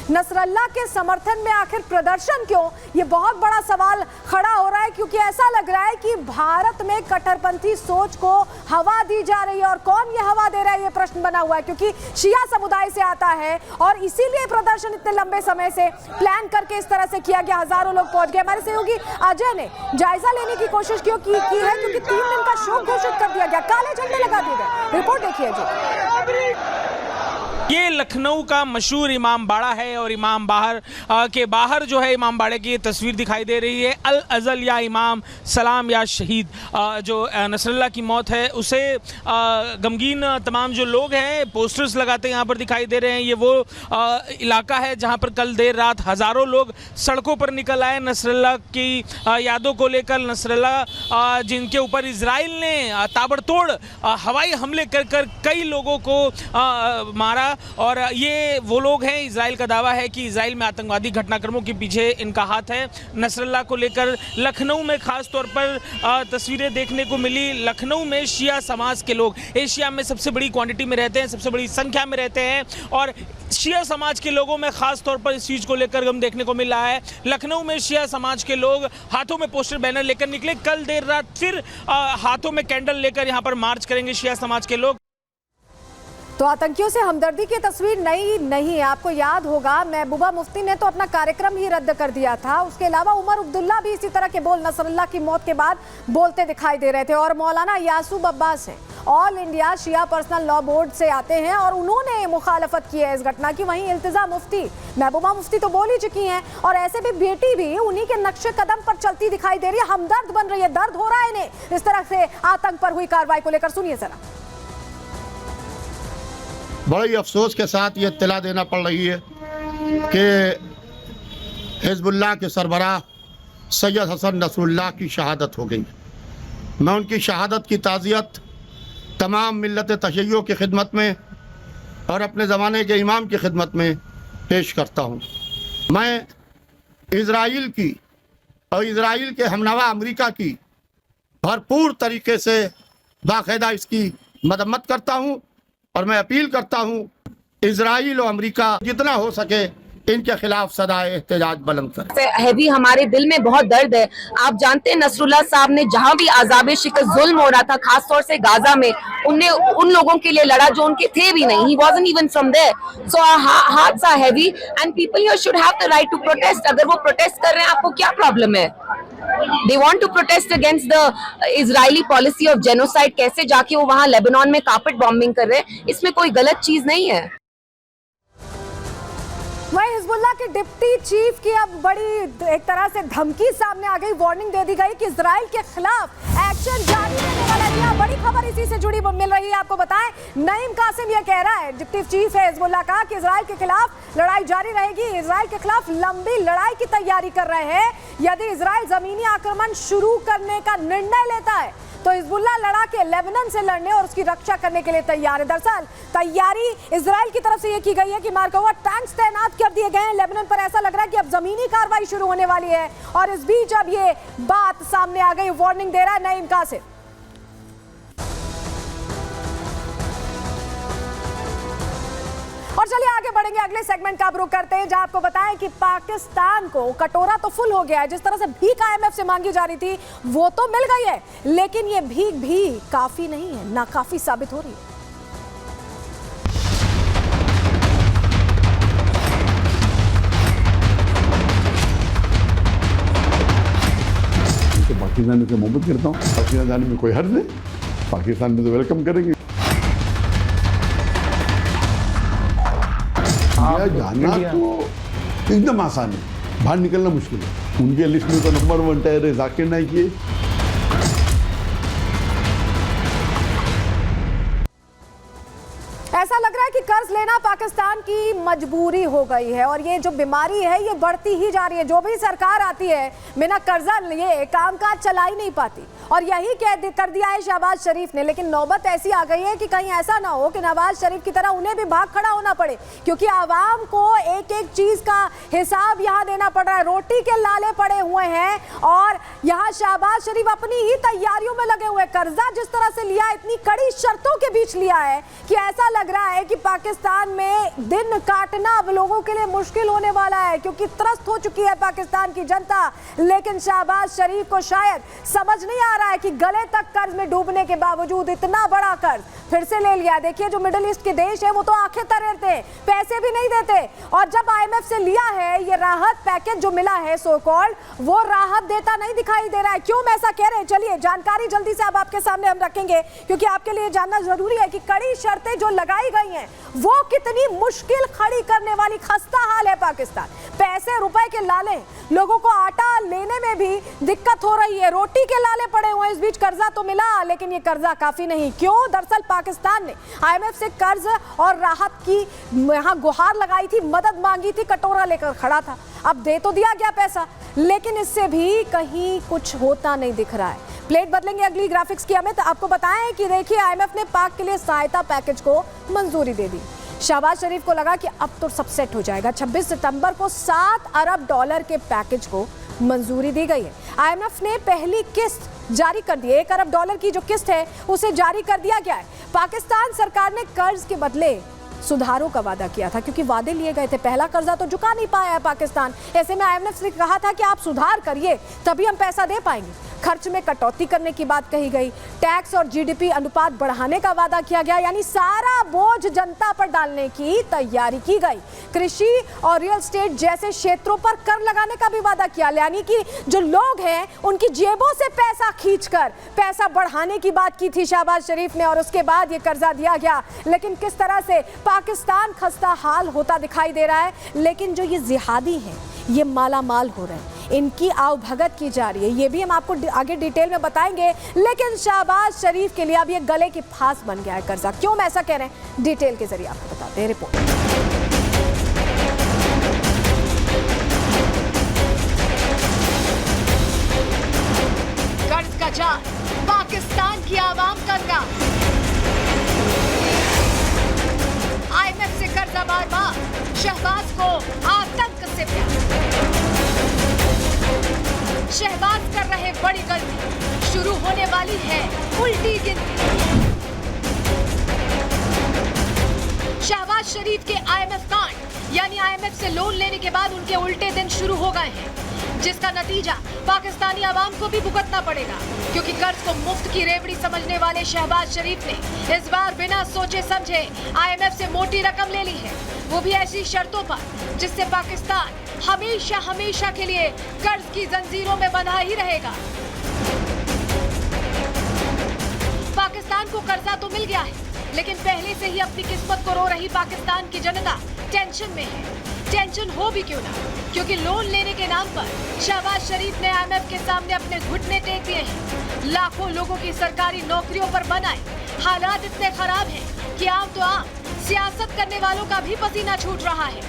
नसरल्ला के समर्थन में आखिर प्रदर्शन क्यों, ये बहुत बड़ा सवाल खड़ा हो रहा है, क्योंकि ऐसा लग रहा है कि भारत में कट्टरपंथी सोच को हवा दी जा रही है। और कौन ये हवा दे रहा है, ये प्रश्न बना हुआ है, क्योंकि शिया समुदाय से आता है और इसीलिए प्रदर्शन इतने लंबे समय से प्लान करके इस तरह से किया गया। हजारों लोग पहुंच गए। हमारे सहयोगी अजय ने जायजा लेने की कोशिश की है, क्योंकि 3 दिन का शोक घोषित कर दिया गया, काले झंडे लगा दिए गए। रिपोर्ट देखिए जी। ये लखनऊ का मशहूर इमाम बाड़ा है और इमाम के बाहर जो है इमाम बाड़े की ये तस्वीर दिखाई दे रही है। अल अजल या इमाम सलाम या शहीद, जो नसरल्ला की मौत है उसे गमगीन तमाम जो लोग हैं पोस्टर्स लगाते यहाँ पर दिखाई दे रहे हैं। ये वो इलाका है जहाँ पर कल देर रात हज़ारों लोग सड़कों पर निकल आए नसरल्ला की यादों को लेकर। नसरल्ला जिनके ऊपर इजराइल ने ताबड़तोड़ हवाई हमले कर कई लोगों को मारा, और ये वो लोग हैं, इजराइल का दावा है कि इजराइल में आतंकवादी घटनाक्रमों के पीछे इनका हाथ है। नसरल्ला को लेकर लखनऊ में खास तौर पर तस्वीरें देखने को मिली। लखनऊ में शिया समाज के लोग एशिया में सबसे बड़ी क्वांटिटी में रहते हैं, सबसे बड़ी संख्या में रहते हैं, और शिया समाज के लोगों में खास तौर पर इस चीज़ को लेकर हम देखने को मिल रहा है। लखनऊ में शिया समाज के लोग हाथों में पोस्टर बैनर लेकर निकले। कल देर रात फिर हाथों में कैंडल लेकर यहाँ पर मार्च करेंगे शिया समाज के लोग। तो आतंकियों से हमदर्दी की तस्वीर नई नहीं है। आपको याद होगा महबूबा मुफ्ती ने तो अपना कार्यक्रम ही रद्द कर दिया था। उसके अलावा उमर अब्दुल्ला भी इसी तरह के बोल नसरल्ला की मौत के बाद बोलते दिखाई दे रहे थे। और मौलाना यासूब अब्बास है, ऑल इंडिया शिया पर्सनल लॉ बोर्ड से आते हैं, और उन्होंने मुखालफत की है इस घटना की। वहीं इल्तिजा मुफ्ती, महबूबा मुफ्ती तो बोल ही चुकी हैं, और ऐसे भी बेटी भी उन्हीं के नक्शे कदम पर चलती दिखाई दे रही है, हमदर्द बन रही है। दर्द हो रहा है इन्हें इस तरह से आतंक पर हुई कार्रवाई को लेकर। सुनिए जरा। बड़ी अफसोस के साथ ये इत्तला देना पड़ रही है कि हिजबुल्लाह के सरबराह सैयद हसन नसरुल्लाह की शहादत हो गई। मैं उनकी शहादत की ताज़ियत तमाम मिल्लत तशय्यो की खिदमत में और अपने ज़माने के इमाम की खिदमत में पेश करता हूँ। मैं इज़राइल की और इज़राइल के हमनवा अमेरिका की भरपूर तरीके से बाकायदा इसकी मदम्मत करता हूँ, और मैं अपील करता हूँ इजराइल और अमेरिका जितना हो सके इनके खिलाफ सदाए एहतजाज बुलंद करें। है भी हमारे दिल में बहुत दर्द है। आप जानते हैं नसरुल्लाह साहब ने जहां भी आज़ाब शिकस्त जुल्म हो रहा था, खास तौर से गाजा में, उनने उन लोगों के लिए लड़ा जो उनके थे भी नहीं। He wasn't even from there. So our hearts are heavy and people here should have the right to protest. अगर वो प्रोटेस्ट कर रहे हैं, आपको क्या प्रॉब्लम है? They want to protest against the Israeli policy of genocide. कैसे जाके वो वहाँ लेबनान में कार्पेट बॉम्बिंग कर रहे हैं, इसमें कोई गलत चीज नहीं है। वहीं हिजबुल्लाह के डिप्टी चीफ की अब बड़ी एक तरह से धमकी सामने आ गई, वार्निंग दे दी गई कि इजराइल के खिलाफ एक्शन जारी रहने वाला है। यह बड़ी खबर इसी से जुड़ी मिल रही है। आपको बताएं, नईम कासिम यह कह रहा है, डिप्टी चीफ है हिजबुल्लाह का, कि इजराइल के खिलाफ लड़ाई जारी रहेगी। इजराइल के खिलाफ लंबी लड़ाई की तैयारी कर रहे हैं। यदि इजराइल जमीनी आक्रमण शुरू करने का निर्णय लेता है तो हिजबुल्लाह लड़ा के लेबनान से लड़ने और उसकी रक्षा करने के लिए तैयार है। दरअसल तैयारी इजराइल की तरफ से ये की गई है कि मार्कोवा टैंक्स तैनात कर दिए गए हैं लेबनान पर। ऐसा लग रहा है कि अब जमीनी कार्रवाई शुरू होने वाली है, और इस बीच अब ये बात सामने आ गई, वार्निंग दे रहा है नईम कासिम। और चलिए आगे बढ़ेंगे, अगले सेगमेंट का रुख करते हैं, जहां आपको बताएं कि पाकिस्तान को कटोरा तो फुल हो गया है। जिस तरह से भीख IMF से मांगी जा रही थी वो तो मिल गई है, लेकिन ये भीख भी काफी नहीं है, नाकाफी साबित हो रही है। तो पाकिस्तान से मोहब्बत करता हूँ, पाकिस्तान जाने में कोई हर्ज नहीं, पाकिस्तान में तो वेलकम करेंगे। जाना तो एकदम आसान है, बाहर निकलना मुश्किल है। उनके लिस्ट में तो नंबर 1 टायर है जाकिर नाइक की। ऐसा लग रहा है कि कर्ज लेना पाकिस्तान की मजबूरी हो गई है, और ये जो बीमारी है ये बढ़ती ही जा रही है। जो भी सरकार आती है बिना कर्जा लिए कामकाज चला ही नहीं पाती, और यही कर दिया है शहबाज शरीफ ने। लेकिन नौबत ऐसी आ गई है कि कहीं ऐसा ना हो कि नवाज शरीफ की तरह उन्हें भी भाग खड़ा होना पड़े, क्योंकि आवाम को एक एक चीज का हिसाब यहाँ देना पड़ रहा है। रोटी के लाले पड़े हुए हैं, और यहाँ शहबाज शरीफ अपनी ही तैयारियों में लगे हुए। कर्जा जिस तरह से लिया, इतनी कड़ी शर्तों के बीच लिया है कि ऐसा लग रहा है कि पाकिस्तान पाकिस्तान में दिन काटना अब लोगों के लिए मुश्किल होने वाला है, क्योंकि त्रस्त हो चुकी है पाकिस्तान की जनता। लेकिन शहबाज शरीफ को शायद समझ नहीं आ रहा है कि गले तक कर्ज में डूबने के बावजूद इतना बड़ा कर्ज फिर से ले लिया। देखिए, जो मिडिल ईस्ट के देश है वो तो आंखें तरेरते हैं, पैसे भी नहीं देते। और जब IMF से लिया है ये राहत पैकेज जो मिला है सो कॉल्ड, वो राहत देता नहीं दिखाई दे रहा है। क्यों मैं ऐसा कह रहे हैं, चलिए जानकारी जल्दी से अब आपके सामने हम रखेंगे, क्योंकि आपके लिए जानना जरूरी है कि कड़ी शर्तें जो लगाई गई हैं वो कितनी मुश्किल खड़ी करने वाली खस्ता हाल है पाकिस्तान। पैसे रुपए के लाले, लोगों को आटा लेने में भी दिक्कत हो रही है, रोटी के लाले पड़े हुए। इस बीच कर्जा तो मिला, लेकिन ये कर्जा काफी नहीं। क्यों? दरअसल पाकिस्तान ने IMF से कर्ज और राहत की यहां गुहार लगाई थी, मदद मांगी थी, कटोरा लेकर खड़ा था। अब दे तो दिया गया पैसा, लेकिन इससे भी कहीं कुछ होता नहीं दिख रहा है। प्लेट बदलेंगे अगली ग्राफिक्स की। अमित, आपको बताएं कि देखिए, IMF ने पाक के लिए सहायता पैकेज को मंजूरी दे दी। शहबाज शरीफ को लगा कि अब तो सब सेट हो जाएगा। 26 सितंबर को $7 अरब के पैकेज को मंजूरी दी गई है। IMF ने पहली किस्त जारी कर दी है। $1 अरब की जो किस्त है उसे जारी कर दिया गया है। पाकिस्तान सरकार ने कर्ज के बदले सुधारों का वादा किया था, क्योंकि वादे लिए गए थे। पहला कर्जा तो चुका नहीं पाया है पाकिस्तान। ऐसे में IMF ने कहा था कि आप सुधार करिए तभी हम पैसा दे पाएंगे। खर्च में कटौती करने की बात कही गई, टैक्स और GDP अनुपात बढ़ाने का वादा किया गया, यानी सारा बोझ जनता पर डालने की तैयारी की गई। कृषि और रियल एस्टेट जैसे क्षेत्रों पर कर लगाने का भी वादा किया, यानी कि जो लोग हैं उनकी जेबों से पैसा खींचकर पैसा बढ़ाने की बात की थी शहबाज शरीफ ने, और उसके बाद ये कर्जा दिया गया। लेकिन किस तरह से पाकिस्तान खस्ता हाल होता दिखाई दे रहा है। लेकिन जो ये जिहादी हैं ये माला माल हो रहे हैं, इनकी आवभगत की जा रही है, ये भी हम आपको आगे डिटेल में बताएंगे। लेकिन शहबाज शरीफ के लिए अब ये गले की फांस बन गया है कर्जा। क्यों मैं ऐसा कह रहे हैं, डिटेल के जरिए आपको बताते हैं। रिपोर्ट। कर्ज का जाल, पाकिस्तान की आवाम कर्जा। IMF से कर्जा बार-बार, शहबाज को आतंक से प्यार। शहबाज कर रहे बड़ी गलती, शुरू होने वाली है उल्टी गिनती। शहबाज शरीफ के IMF कांड, यानी IMF से लोन लेने के बाद उनके उल्टे दिन शुरू हो गए हैं, जिसका नतीजा पाकिस्तानी आवाम को भी भुगतना पड़ेगा, क्योंकि कर्ज को मुफ्त की रेवड़ी समझने वाले शहबाज शरीफ ने इस बार बिना सोचे समझे IMF से मोटी रकम ले ली है, वो भी ऐसी शर्तों पर जिससे पाकिस्तान हमेशा हमेशा के लिए कर्ज की जंजीरों में बंधा ही रहेगा। पाकिस्तान को कर्जा तो मिल गया है, लेकिन पहले से ही अपनी किस्मत को रो रही पाकिस्तान की जनता टेंशन में है। टेंशन हो भी क्यों ना, क्योंकि लोन लेने के नाम पर शहबाज शरीफ ने IMF के सामने अपने घुटने टेक दिए हैं। लाखों लोगों की सरकारी नौकरियों पर बनाए। हालात इतने खराब हैं कि आम तो आम सियासत करने वालों का भी पसीना छूट रहा है।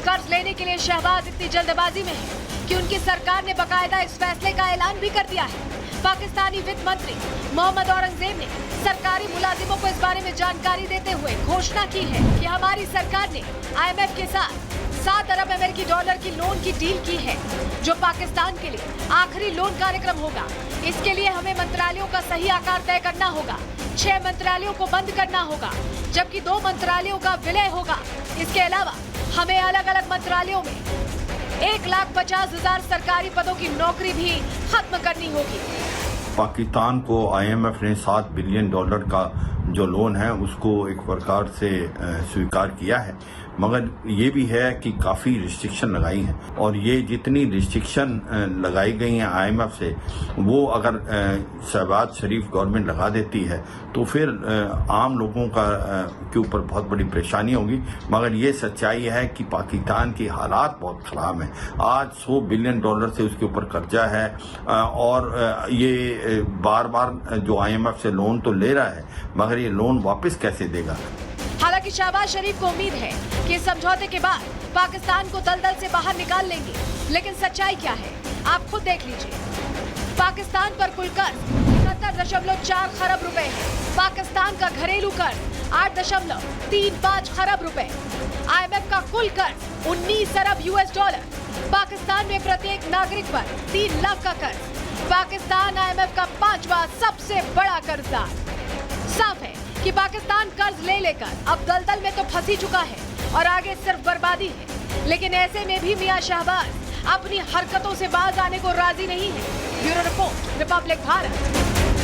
कर्ज लेने के लिए शहबाज इतनी जल्दबाजी में है कि उनकी सरकार ने बकायदा इस फैसले का ऐलान भी कर दिया है। पाकिस्तानी वित्त मंत्री मोहम्मद औरंगजेब ने सरकारी मुलाजिमों को इस बारे में जानकारी देते हुए घोषणा की है कि हमारी सरकार ने IMF के साथ $7 अरब की लोन की डील की है, जो पाकिस्तान के लिए आखिरी लोन कार्यक्रम होगा। इसके लिए हमें मंत्रालयों का सही आकार तय करना होगा। 6 मंत्रालयों को बंद करना होगा, जबकि 2 मंत्रालयों का विलय होगा। इसके अलावा हमें अलग अलग मंत्रालयों में 1,50,000 सरकारी पदों की नौकरी भी खत्म करनी होगी। पाकिस्तान को IMF ने $7 बिलियन का जो लोन है उसको एक प्रकार से स्वीकार किया है, मगर ये भी है कि काफ़ी रिस्ट्रिक्शन लगाई हैं, और ये जितनी रिस्ट्रिक्शन लगाई गई हैं IMF से, वो अगर शहबाज शरीफ गवर्नमेंट लगा देती है तो फिर आम लोगों का के ऊपर बहुत बड़ी परेशानी होगी। मगर ये सच्चाई है कि पाकिस्तान की हालात बहुत ख़राब हैं। आज $100 बिलियन से उसके ऊपर कर्जा है, और ये बार बार जो IMF से लोन तो ले रहा है, मगर ये लोन वापस कैसे देगा। हालांकि शहबाज शरीफ को उम्मीद है कि इस समझौते के बाद पाकिस्तान को दलदल से बाहर निकाल लेंगे, लेकिन सच्चाई क्या है आप खुद देख लीजिए। पाकिस्तान पर कुल कर्ज 71.4 खरब रुपए है। पाकिस्तान का घरेलू कर्ज 8.35 खरब रुपए। IMF का कुल कर्ज $19 अरब। पाकिस्तान में प्रत्येक नागरिक पर 3 लाख का कर्ज। पाकिस्तान IMF का 5वां सबसे बड़ा कर्जदार। साफ है कि पाकिस्तान कर्ज ले लेकर अब दलदल में तो फंस ही चुका है और आगे सिर्फ बर्बादी है। लेकिन ऐसे में भी मियां शहबाज अपनी हरकतों से बाज आने को राजी नहीं है। Bureau report, Republic Bharat.